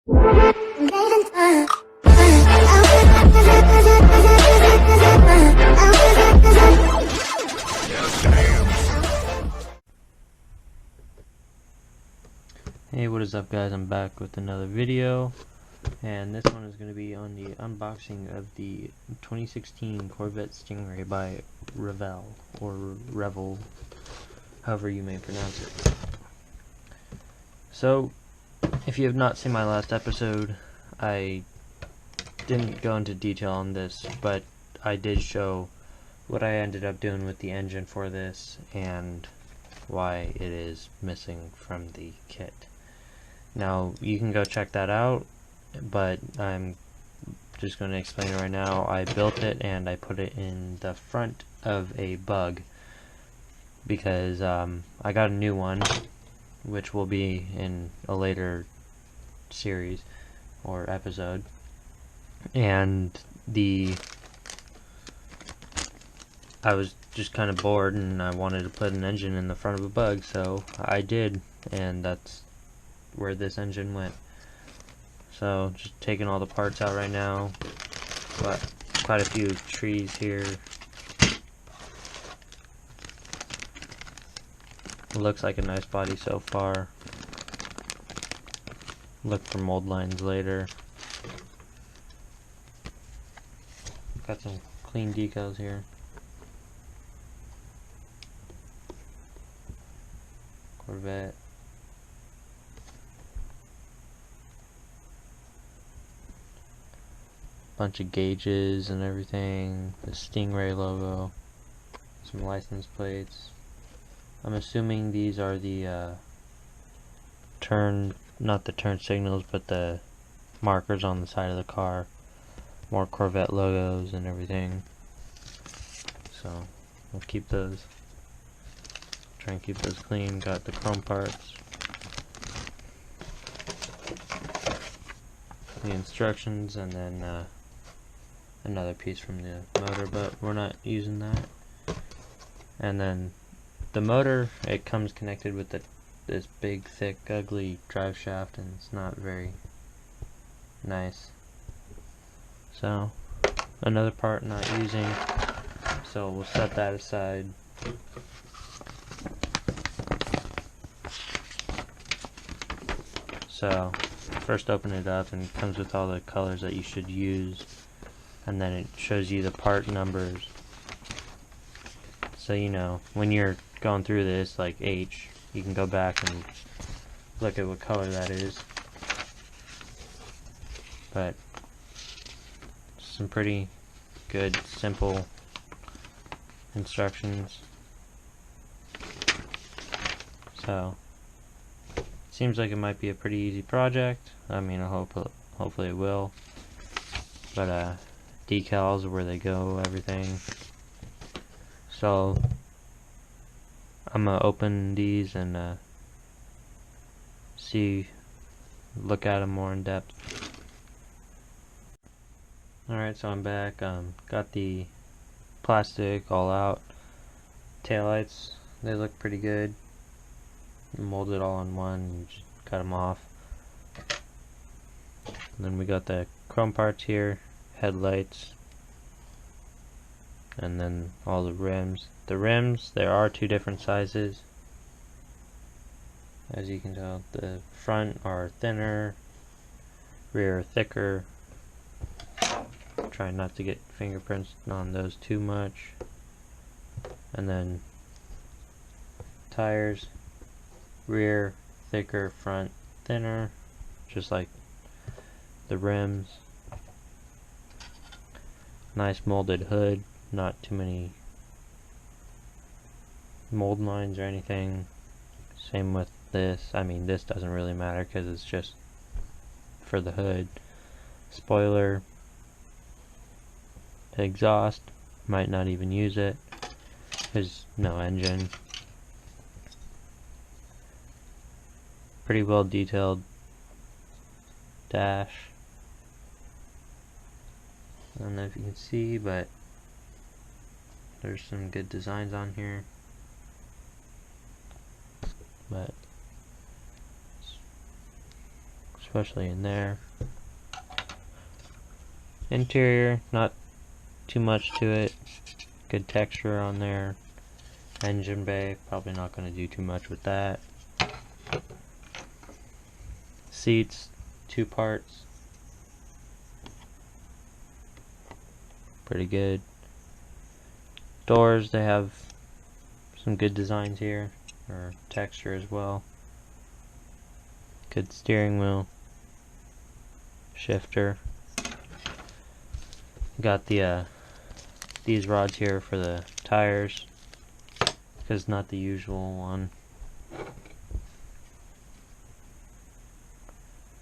Hey, what is up guys, I'm back with another video, and this one is going to be on the unboxing of the 2016 Corvette Stingray by Revell, or Revell, however you may pronounce it. So, if you have not seen my last episode, I didn't go into detail on this, but I did show what I ended up doing with the engine for this, and why it is missing from the kit. Now, you can go check that out, but I'm just going to explain it right now. I built it and I put it in the front of a bug because I got a new one, which will be in a later series or episode, and I was just kind of bored and I wanted to put an engine in the front of a bug, so I did, and that's where this engine went. So just taking all the parts out right now, but quite a few trees here. Looks like a nice body so far. Look for mold lines later. Got some clean decals here. Corvette. Bunch of gauges and everything, the Stingray logo, some license plates. I'm assuming these are the not the turn signals, but the markers on the side of the car. More Corvette logos and everything. So we'll keep those. Try and keep those clean. Got the chrome parts. The instructions, and then another piece from the motor, but we're not using that. And then the motor, it comes connected with this big, thick, ugly drive shaft, and it's not very nice. So another part not using, so we'll set that aside. So first open it up, and it comes with all the colors that you should use, and then it shows you the part numbers, so you know when you're going through this, like H, you can go back and look at what color that is. But some pretty good, simple instructions. So seems like it might be a pretty easy project. I mean, hopefully it will. But decals, where they go, everything. So I'm gonna open these and look at them more in depth. Alright, so I'm back. Got the plastic all out. Taillights, they look pretty good. Molded all in one, and just cut them off. And then we got the chrome parts here, headlights, and then all the rims. The rims, there are two different sizes. As you can tell, the front are thinner, rear thicker. Try not to get fingerprints on those too much. And then tires, rear thicker, front thinner, just like the rims. Nice molded hood, not too many mold lines or anything. Same with this. I mean, this doesn't really matter because it's just for the hood. Spoiler, exhaust, might not even use it. There's no engine. Pretty well detailed dash. I don't know if you can see, but there's some good designs on here. But it's especially in there. Interior, not too much to it. Good texture on there. Engine bay, probably not going to do too much with that. Seats, 2 parts. Pretty good. Doors, they have some good designs here, or texture as well. Good steering wheel. Shifter. Got the these rods here for the tires, because not the usual one.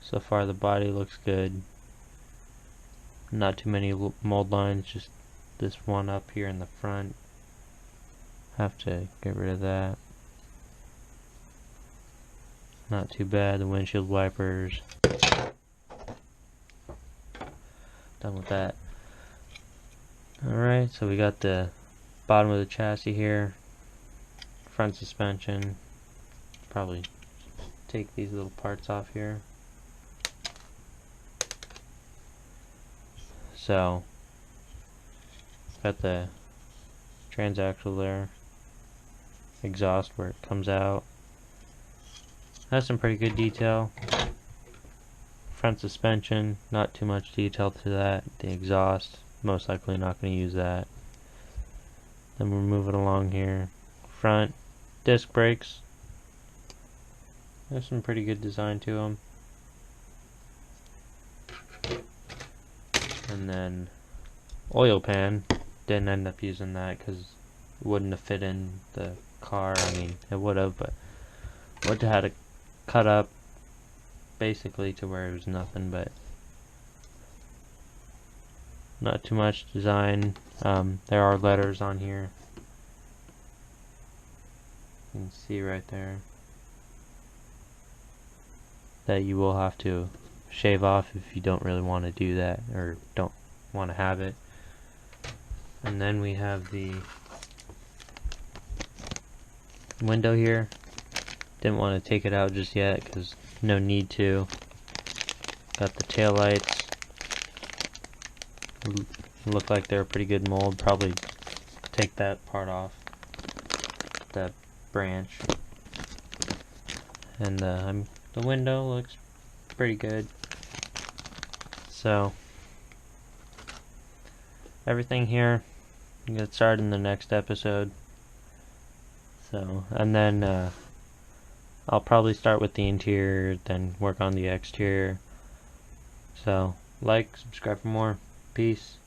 So far the body looks good. Not too many mold lines, just this one up here in the front. Have to get rid of that. Not too bad. The windshield wipers. Done with that. Alright, so we got the bottom of the chassis here. Front suspension. Probably take these little parts off here. So, got the transaxle there. Exhaust where it comes out. Has some pretty good detail. Front suspension, not too much detail to that. The exhaust, most likely not going to use that. Then we're moving along here. Front disc brakes. There's some pretty good design to them. And then oil pan, didn't end up using that because it wouldn't have fit in the car. I mean, it would have, but would have had to cut up basically to where it was nothing, but not too much design. There are letters on here. You can see right there that you will have to shave off if you don't really want to do that or don't want to have it. And then we have the window here. Didn't want to take it out just yet because no need to. Got the tail lights. Look like they're a pretty good mold. Probably take that part off, that branch. And the window looks pretty good. So everything here, get started in the next episode. So, and then I'll probably start with the interior, then work on the exterior. So, like, subscribe for more. Peace.